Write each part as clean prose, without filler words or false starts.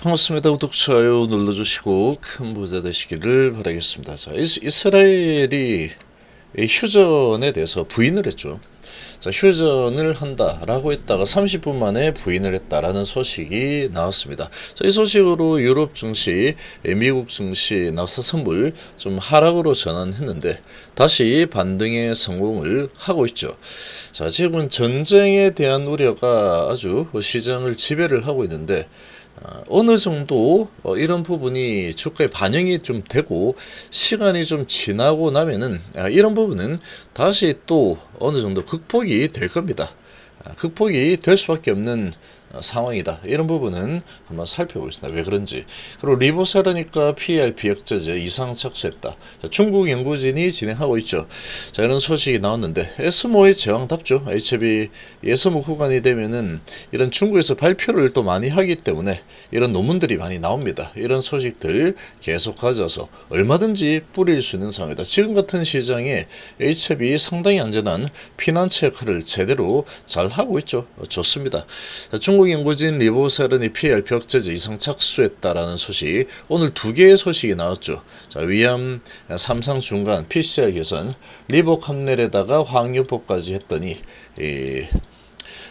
반갑습니다. 구독, 좋아요 눌러주시고 큰 부자 되시기를 바라겠습니다. 자, 이스라엘이 휴전에 대해서 부인을 했죠. 자, 휴전을 한다라고 했다가 30분 만에 부인을 했다라는 소식이 나왔습니다. 자, 이 소식으로 유럽 증시, 미국 증시, 나스닥 선물 좀 하락으로 전환했는데 다시 반등의 성공을 하고 있죠. 자, 지금은 전쟁에 대한 우려가 아주 시장을 지배를 하고 있는데 어느 정도 이런 부분이 주가에 반영이 좀 되고 시간이 좀 지나고 나면은 이런 부분은 다시 또 어느 정도 극복이 될 겁니다. 극복이 될 수밖에 없는 상황이다. 이런 부분은 한번 살펴보겠습니다. 왜 그런지. 그리고 리보세라니까 PER 비약자재 이상 착수했다. 자, 중국 연구진이 진행하고 있죠. 자, 이런 소식이 나왔는데 에스모의 제왕답죠. HB 예스모 구간이 되면은 이런 중국에서 발표를 또 많이 하기 때문에 이런 논문들이 많이 나옵니다. 이런 소식들 계속 가져서 얼마든지 뿌릴 수 있는 상황이다. 지금 같은 시장에 HB 상당히 안전한 피난처 역할을 제대로 잘 하고 있죠. 좋습니다. 자, 중국 연구진 리보세른이 PER 벽제재 이상 착수했다라는 소식, 오늘 두 개의 소식이 나왔죠. 자, 위암 삼상 중간 PCR 개선, 리보 캄넬에다가 화학요법까지 했더니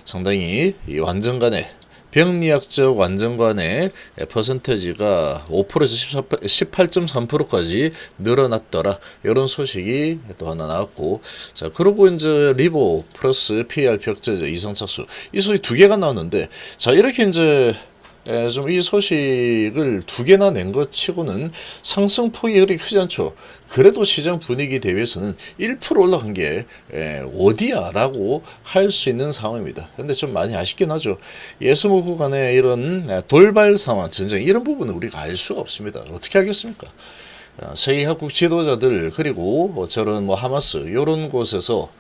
상당히 완전간의 병리학적 완전간의 퍼센테지가 5%에서 18.3%까지 늘어났더라. 이런 소식이 또 하나 나왔고, 자, 그러고 이제 리보 플러스 PER 벽제재 이상 착수, 이 소식 두 개가 나왔는데, 자, 이렇게 이제 좀 이 소식을 두 개나 낸 것 치고는 상승폭이 그렇게 크지 않죠. 그래도 시장 분위기 대비해서는 1% 올라간 게 어디야 라고 할 수 있는 상황입니다. 근데 좀 많이 아쉽긴 하죠. 예스모 구간의 이런 돌발 상황, 전쟁, 이런 부분은 우리가 알 수가 없습니다. 어떻게 알겠습니까? 세계 각국 지도자들, 그리고 저런 하마스 이런 곳에서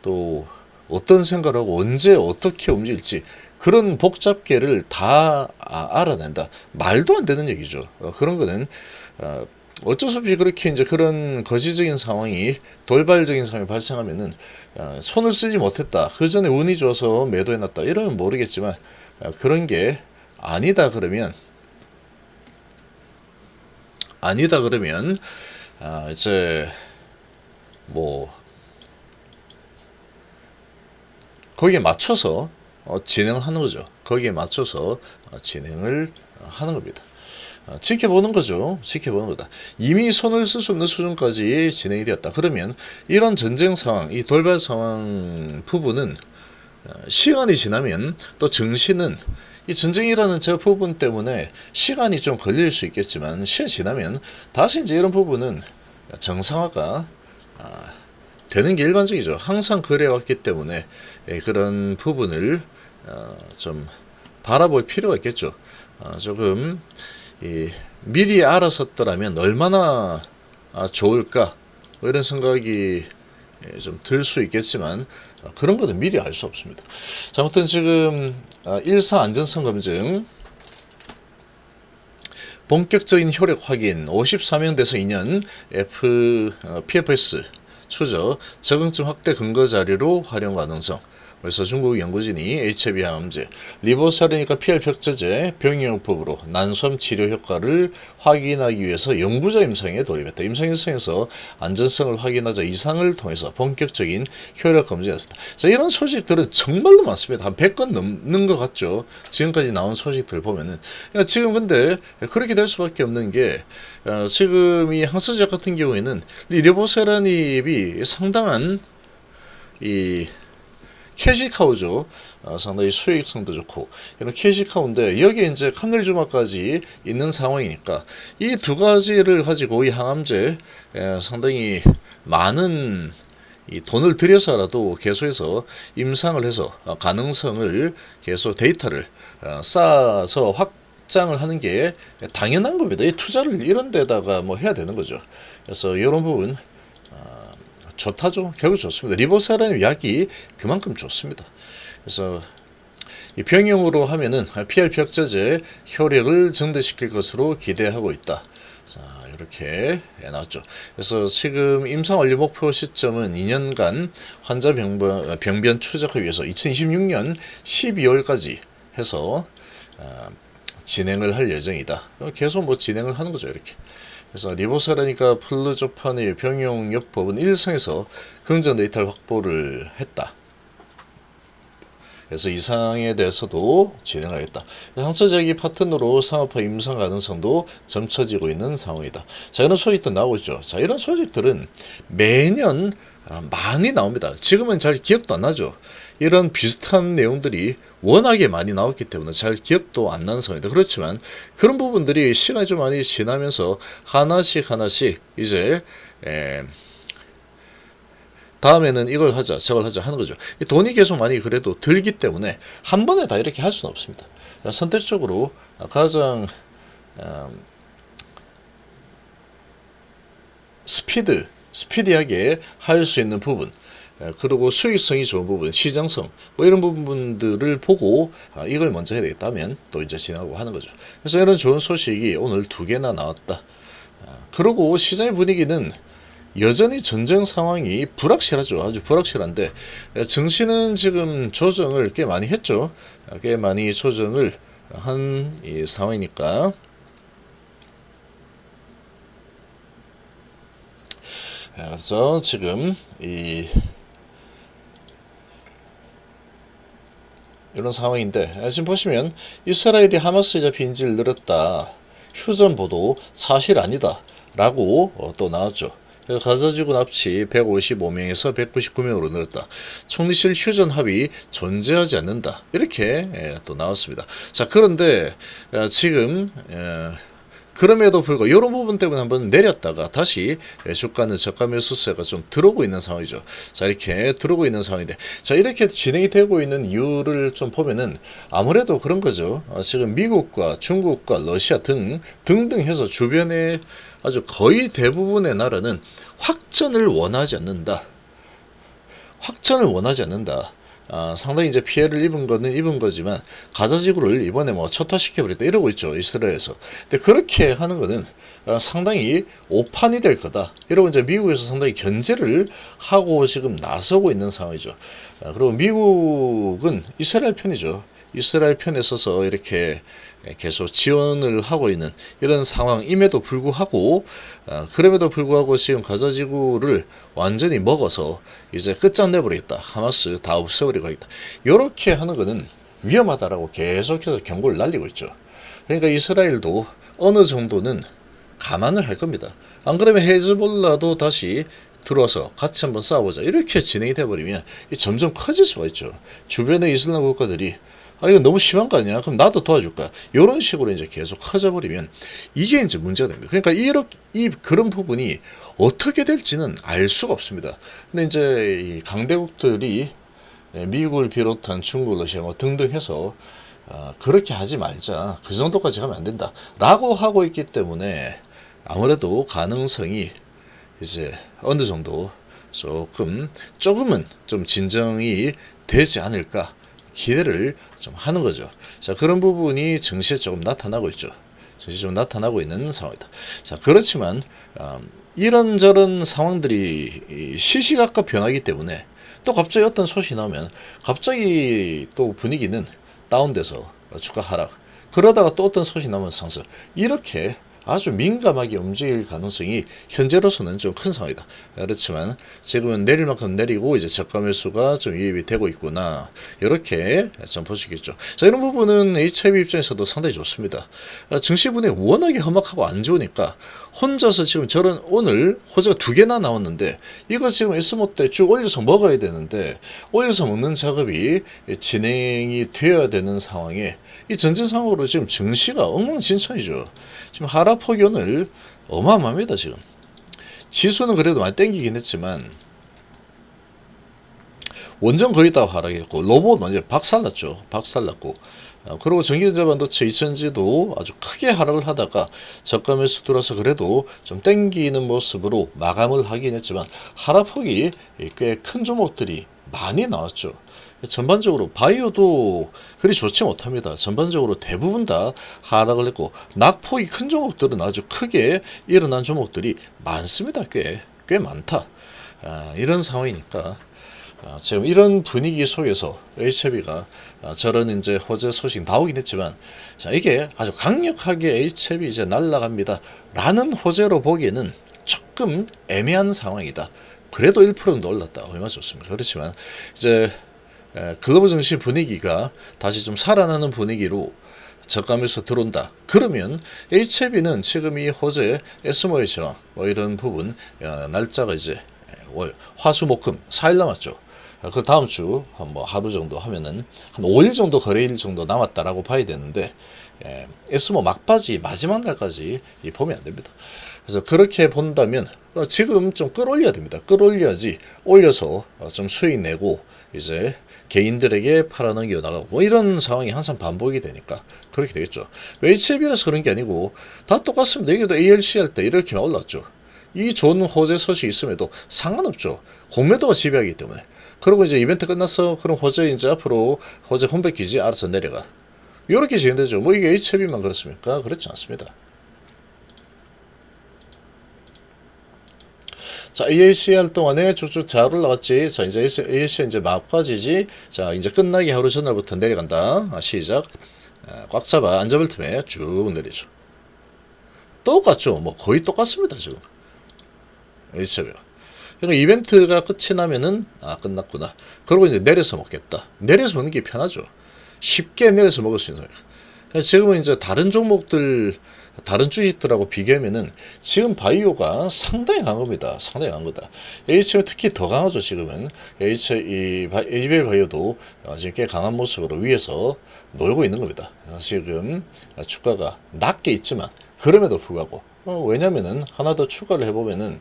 또 어떤 생각을 하고 언제 어떻게 움직일지 그런 복잡계를 다 알아낸다. 말도 안 되는 얘기죠. 그런 거는 어쩔 수 없이 그렇게 이제 그런 거시적인 상황이, 돌발적인 상황이 발생하면은 손을 쓰지 못했다. 그 전에 운이 좋아서 매도해놨다. 이러면 모르겠지만 그런 게 아니다 그러면 이제 거기에 맞춰서 진행을 하는 거죠. 거기에 맞춰서 진행을 하는 겁니다. 지켜보는 거죠. 지켜보는 거다. 이미 손을 쓸 수 없는 수준까지 진행이 되었다. 그러면 이런 전쟁 상황, 이 돌발 상황 부분은 시간이 지나면 또 증시는 이 전쟁이라는 저 부분 때문에 시간이 좀 걸릴 수 있겠지만 시간이 지나면 다시 이제 이런 부분은 정상화가 되는 게 일반적이죠. 항상 그래왔기 때문에 그런 부분을 좀 바라볼 필요가 있겠죠. 조금 미리 알았었더라면 얼마나 좋을까 이런 생각이 좀 들 수 있겠지만 그런 거는 미리 알 수 없습니다. 자, 아무튼 지금 1사 안전성 검증 본격적인 효력 확인 54명 대상 2년 PFS 추적 적응증 확대 근거 자료로 활용 가능성. 그래서 중국 연구진이 HIV 항암제, 리보사르니까 PER 벽제제 병용법으로 난소암 치료 효과를 확인하기 위해서 영구자 임상에 돌입했다. 임상 일상에서 안전성을 확인하자 이상을 통해서 본격적인 효력 검증했다. 자, 이런 소식들은 정말로 많습니다. 한 100건 넘는 것 같죠. 지금까지 나온 소식들 보면은. 그러니까 지금 근데 그렇게 될 수밖에 없는 게 지금 이 항서제약 같은 경우에는 리보세라닙이 상당한 이 캐시카우죠. 상당히 수익성도 좋고 이런 캐시카우인데 여기에 이제 캄넬주마까지 있는 상황이니까 이 두 가지를 가지고 이 항암제 상당히 많은 이 돈을 들여서라도 계속해서 임상을 해서 가능성을 계속 데이터를 쌓아서 확장을 하는 게 당연한 겁니다. 이 투자를 이런 데다가 해야 되는 거죠. 그래서 이런 부분 좋다죠. 결국 좋습니다. 리보세라늄 약이 그만큼 좋습니다. 그래서 이 병용으로 하면은 PER 벽제제 효력을 증대시킬 것으로 기대하고 있다. 자, 이렇게 나왔죠. 그래서 지금 임상 완료 목표 시점은 2년간 환자 병변 추적하기 위해서 2026년 12월까지 해서 진행을 할 예정이다. 계속 뭐 진행을 하는 거죠, 이렇게. 그래서 리보사라니까 플루조판의 병용요법은 일상에서 긍정 데이터를 확보를 했다. 그래서 이 사항에 대해서도 진행하겠다. 항체제기 파트너로 상업화 임상 가능성도 점쳐지고 있는 상황이다. 자, 이런 소식들 나오고 있죠. 자, 이런 소식들은 매년 많이 나옵니다. 지금은 잘 기억도 안 나죠. 이런 비슷한 내용들이 워낙에 많이 나왔기 때문에 잘 기억도 안 나는 상황이다. 그렇지만 그런 부분들이 시간이 좀 많이 지나면서 하나씩 이제 다음에는 이걸 하자, 저걸 하자 하는 거죠. 돈이 계속 많이 그래도 들기 때문에 한 번에 다 이렇게 할 수는 없습니다. 선택적으로 가장 스피디하게 할 수 있는 부분, 그리고 수익성이 좋은 부분, 시장성, 뭐 이런 부분들을 보고 이걸 먼저 해야 되겠다면 또 이제 진행하고 하는 거죠. 그래서 이런 좋은 소식이 오늘 2개나 나왔다. 그리고 시장의 분위기는 여전히 전쟁 상황이 불확실하죠. 아주 불확실한데 증시는 지금 조정을 꽤 많이 했죠. 꽤 많이 조정을 한 이 상황이니까 그래서 지금 이런 상황인데 지금 보시면 이스라엘이 하마스 잡힌 인질을 늘었다. 휴전 보도 사실 아니다 라고 또 나왔죠. 가자지구 납치 155명에서 199명으로 늘었다. 총리실 휴전 합의 존재하지 않는다. 이렇게 또 나왔습니다. 자, 그런데 지금 그럼에도 불구하고 이런 부분 때문에 한번 내렸다가 다시 주가는 저가 매수세가 좀 들어오고 있는 상황이죠. 자, 이렇게 들어오고 있는 상황인데, 자, 이렇게 진행이 되고 있는 이유를 좀 보면은 아무래도 그런 거죠. 지금 미국과 중국과 러시아 등등 해서 주변에 아주 거의 대부분의 나라는 확전을 원하지 않는다. 상당히 이제 피해를 입은 거는 입은 거지만 가자지구를 이번에 뭐 초토화시켜버렸다 이러고 있죠, 이스라엘에서. 근데 그렇게 하는 거는 상당히 오판이 될 거다 이러고 이제 미국에서 상당히 견제를 하고 지금 나서고 있는 상황이죠. 그리고 미국은 이스라엘 편이죠. 이스라엘 편에 서서 이렇게 계속 지원을 하고 있는 이런 상황임에도 불구하고 그럼에도 불구하고 지금 가자지구를 완전히 먹어서 이제 끝장내버리겠다. 하마스 다 없애버리고 있다. 이렇게 하는 거는 위험하다라고 계속해서 경고를 날리고 있죠. 그러니까 이스라엘도 어느 정도는 감안을 할 겁니다. 안 그러면 헤즈볼라도 다시 들어와서 같이 한번 싸워보자 이렇게 진행이 돼버리면 점점 커질 수가 있죠. 주변의 이슬람 국가들이 이거 너무 심한 거 아니야? 그럼 나도 도와줄까? 이런 식으로 이제 계속 커져버리면 이게 이제 문제가 됩니다. 그러니까 그런 부분이 어떻게 될지는 알 수가 없습니다. 근데 이제 이 강대국들이 미국을 비롯한 중국, 러시아 뭐 등등 해서 그렇게 하지 말자. 그 정도까지 하면 안 된다. 라고 하고 있기 때문에 아무래도 가능성이 이제 어느 정도 조금은 좀 진정이 되지 않을까. 기대를 좀 하는 거죠. 자, 그런 부분이 증시에 조금 나타나고 있죠. 증시에 좀 나타나고 있는 상황이다. 자, 그렇지만 이런저런 상황들이 시시각각 변하기 때문에 또 갑자기 어떤 소식이 나오면 갑자기 또 분위기는 다운돼서 주가 하락. 그러다가 또 어떤 소식이 나오면 상승. 이렇게 아주 민감하게 움직일 가능성이 현재로서는 좀 큰 상황이다. 그렇지만 지금은 내릴 만큼 내리고 이제 저가 매수가 좀 유입이 되고 있구나. 이렇게 좀 보시겠죠. 자, 이런 부분은 HIB 입장에서도 상당히 좋습니다. 증시 분위기 워낙에 험악하고 안 좋으니까 혼자서 지금 저런 오늘 호재가 2개나 나왔는데 이거 지금 S모 때 쭉 올려서 먹어야 되는데 올려서 먹는 작업이 진행이 되어야 되는 상황에 이 전진 상황으로 지금 증시가 엉망진창이죠. 지금 하락폭이 오늘 어마어마합니다. 지금 지수는 그래도 많이 땡기긴 했지만 원전 거의 다 하락했고 로봇 완전 박살났고 그리고 전기전자 반도체 이천지도 아주 크게 하락을 하다가 저가 매수 들어서 그래도 좀 땡기는 모습으로 마감을 하긴 했지만 하락폭이 꽤 큰 종목들이 많이 나왔죠. 전반적으로 바이오도 그리 좋지 못합니다. 전반적으로 대부분 다 하락을 했고 낙폭이 큰 종목들은 아주 크게 일어난 종목들이 많습니다. 꽤 많다. 이런 상황이니까 지금 이런 분위기 속에서 HLB가 저런 이제 호재 소식 나오긴 했지만, 자, 이게 아주 강력하게 HLB 이제 날아갑니다 라는 호재로 보기에는 조금 애매한 상황이다. 그래도 1% 정도 올랐다. 얼마나 좋습니까? 그렇지만 이제 글로벌 증시 분위기가 다시 좀 살아나는 분위기로 저가면서 들어온다. 그러면 HLB는 지금 이 호재 SMO의 뭐 이런 부분 날짜가 이제 화수목금 4일 남았죠. 그 다음 주 뭐 하루 정도 하면은 한 5일 정도 거래일 정도 남았다라고 봐야 되는데, SMO 막바지 마지막 날까지 보면 안 됩니다. 그래서 그렇게 본다면 지금 좀 끌어올려야 됩니다. 끌어올려야지 올려서 좀 수익 내고 이제 개인들에게 팔아넘겨 나가고 뭐 이런 상황이 항상 반복이 되니까 그렇게 되겠죠. HLB라서 그런 게 아니고 다 똑같습니다. 여기도 ALC 할 때 이렇게만 올랐죠. 이 좋은 호재 소식이 있음에도 상관없죠. 공매도가 지배하기 때문에. 그리고 이제 이벤트 끝났어. 그럼 호재 이제 앞으로 호재 홈백 기지 알아서 내려가. 이렇게 진행되죠. 뭐 이게 HLB만 그렇습니까? 그렇지 않습니다. 자, ALC 할 동안에 쭉쭉 잘 올라왔지. 자, 이제 ALC 이제 막바지지. 자, 이제 끝나기 하루 전날부터 내려간다. 시작. 꽉 잡아. 안 잡을 틈에 쭉 내리죠. 똑같죠. 뭐 거의 똑같습니다, 지금. HLB가. 그러니까 이벤트가 끝이 나면은 끝났구나. 그리고 이제 내려서 먹겠다. 내려서 먹는 게 편하죠. 쉽게 내려서 먹을 수 있는 거예요. 지금은 이제 다른 종목들, 다른 주식들하고 비교하면은 지금 바이오가 상당히 강한 겁니다. 상당히 강한 거다. HM 특히 더 강하죠. 지금은 HBL 바이오도 지금 꽤 강한 모습으로 위에서 놀고 있는 겁니다. 지금 주가가 낮게 있지만 그럼에도 불구하고 왜냐면은 하나 더 추가를 해보면은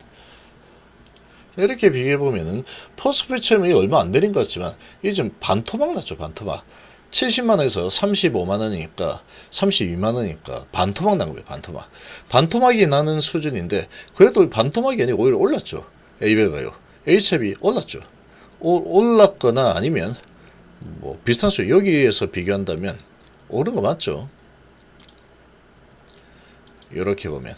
이렇게 비교해보면은 퍼스피처럼이 얼마 안 내린 것 같지만 이게 좀 반토막 났죠. 반토막. 70만원에서 35만원이니까 32만원이니까 반토막 난 거예요. 반토막. 반토막이 나는 수준인데 그래도 반토막이 아니고 오히려 올랐죠. 에이벨바이오. HLB 올랐죠. 올랐거나 아니면 뭐 비슷한 수 여기에서 비교한다면 오른 거 맞죠. 이렇게 보면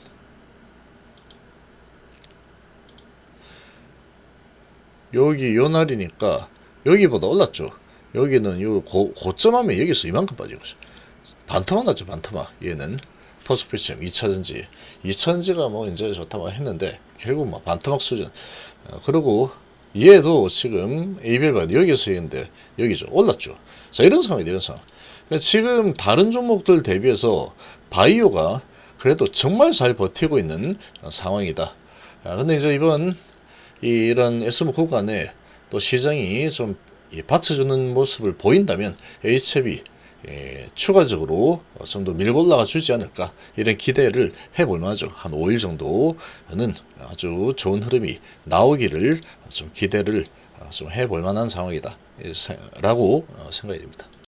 여기 요 날이니까 여기보다 올랐죠. 여기는 요 고점하면 여기서 이만큼 빠진 거죠. 반토막 났죠. 반토막. 얘는 퍼스피처럼 2차전지 2차전지가 뭐 이제 좋다 뭐 했는데 결국 뭐 반토막 수준. 그리고 얘도 지금 에이벨바 여기서 했는데 여기죠. 올랐죠. 자, 이런 상황이에요. 이런 상황. 지금 다른 종목들 대비해서 바이오가 그래도 정말 잘 버티고 있는 상황이다. 근데 이제 이번 이런 SMO 구간에 또 시장이 좀 받쳐주는 모습을 보인다면 HLB 추가적으로 좀 더 밀고 올라가 주지 않을까 이런 기대를 해볼 만하죠. 한 5일 정도는 아주 좋은 흐름이 나오기를 좀 기대를 좀 해볼 만한 상황이다 라고 생각이 됩니다.